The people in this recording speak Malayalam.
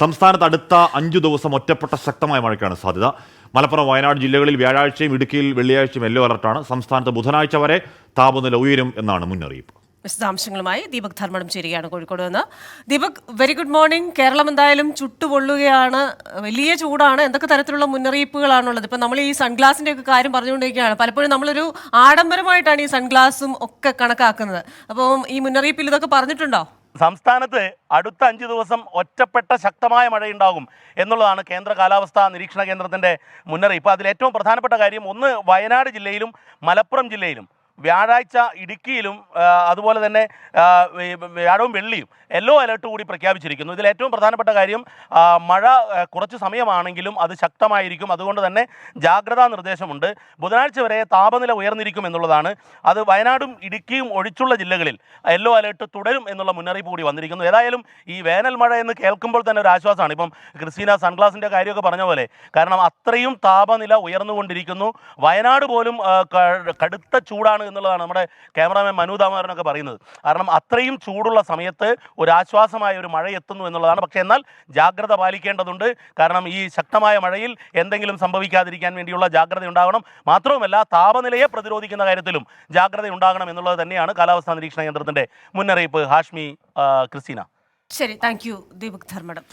സംസ്ഥാനത്ത് അടുത്ത 5 ദിവസം ഒറ്റപ്പെട്ട ശക്തമായ മഴയ്ക്കാണ് സാധ്യത. മലപ്പുറം, വയനാട് ജില്ലകളിൽ വ്യാഴാഴ്ചയും ഇടുക്കിയിൽ വെള്ളിയാഴ്ചയും യെല്ലോ അലർട്ടാണ്. സംസ്ഥാനത്ത് ബുധനാഴ്ച വരെ താപനില ഉയരും എന്നാണ് മുന്നറിയിപ്പ്. വിശദാംശങ്ങളുമായി ദീപക് ധർമ്മടം ചേരുകയാണ് കോഴിക്കോട് നിന്ന്. Deepak, very good morning. Kerala എന്തായാലും ചുട്ടുപൊള്ളുകയാണ്, വലിയ ചൂടാണ്. എന്തൊക്കെ തരത്തിലുള്ള മുന്നറിയിപ്പുകളാണുള്ളത്? ഇപ്പം നമ്മൾ ഈ സൺഗ്ലാസിന്റെ ഒക്കെ കാര്യം പറഞ്ഞുകൊണ്ടിരിക്കുകയാണ്. പലപ്പോഴും നമ്മളൊരു ആഡംബരമായിട്ടാണ് ഈ സൺഗ്ലാസും ഒക്കെ കണക്കാക്കുന്നത്. അപ്പം ഈ മുന്നറിയിപ്പിൽ ഇതൊക്കെ പറഞ്ഞിട്ടുണ്ടോ? സംസ്ഥാനത്ത് അടുത്ത 5 ദിവസം ഒറ്റപ്പെട്ട ശക്തമായ മഴയുണ്ടാകും എന്നുള്ളതാണ് കേന്ദ്ര കാലാവസ്ഥാ നിരീക്ഷണ കേന്ദ്രത്തിൻ്റെ മുന്നറിയിപ്പ്. അതിൽ ഏറ്റവും പ്രധാനപ്പെട്ട കാര്യം, ഒന്ന് വയനാട് ജില്ലയിലും മലപ്പുറം ജില്ലയിലും വ്യാഴാഴ്ച ഇടുക്കിയിലും അതുപോലെ തന്നെ വ്യാഴവും വെള്ളിയും യെല്ലോ അലർട്ട് കൂടി പ്രഖ്യാപിച്ചിരിക്കുന്നു. ഇതിൽ ഏറ്റവും പ്രധാനപ്പെട്ട കാര്യം, മഴ കുറച്ച് സമയമാണെങ്കിലും അത് ശക്തമായിരിക്കും. അതുകൊണ്ട് തന്നെ ജാഗ്രതാ നിർദ്ദേശമുണ്ട്. ബുധനാഴ്ച വരെ താപനില ഉയർന്നിരിക്കും എന്നുള്ളതാണ്. അത് വയനാടും ഇടുക്കിയും ഒഴിച്ചുള്ള ജില്ലകളിൽ യെല്ലോ അലർട്ട് തുടരും എന്നുള്ള മുന്നറിയിപ്പ് കൂടി വന്നിരിക്കുന്നു. ഏതായാലും ഈ വേനൽ മഴ എന്ന് കേൾക്കുമ്പോൾ തന്നെ ഒരു ആശ്വാസമാണ്. ഇപ്പം ക്രിസ്റ്റീന സൺഗ്ലാസിൻ്റെ കാര്യമൊക്കെ പറഞ്ഞ പോലെ, കാരണം അത്രയും താപനില ഉയർന്നുകൊണ്ടിരിക്കുന്നു. വയനാട് പോലും കടുത്ത ചൂടാണ് എന്നുള്ളതാണ് നമ്മുടെ ക്യാമറാമാൻ മനു ദാമോദരനൊക്കെ പറയുന്നത്. കാരണം അത്രയും ചൂടുള്ള സമയത്ത് ഒരു ആശ്വാസമായ ഒരു മഴ എത്തുന്നു എന്നുള്ളതാണ്. പക്ഷേ എന്നാൽ ജാഗ്രത പാലിക്കേണ്ടതുണ്ട്. കാരണം ഈ ശക്തമായ മഴയിൽ എന്തെങ്കിലും സംഭവിക്കാതിരിക്കാൻ വേണ്ടിയുള്ള ജാഗ്രത ഉണ്ടാകണം. മാത്രവുമല്ല, താപനിലയെ പ്രതിരോധിക്കുന്ന കാര്യത്തിലും ജാഗ്രത ഉണ്ടാകണം എന്നുള്ളത് തന്നെയാണ് കാലാവസ്ഥാ നിരീക്ഷണ കേന്ദ്രത്തിൻ്റെ മുന്നറിയിപ്പ്. ഹാഷ്മി, ക്രിസ്റ്റീന. ശരി, താങ്ക് യു ദീപക് ധർമ്മടം.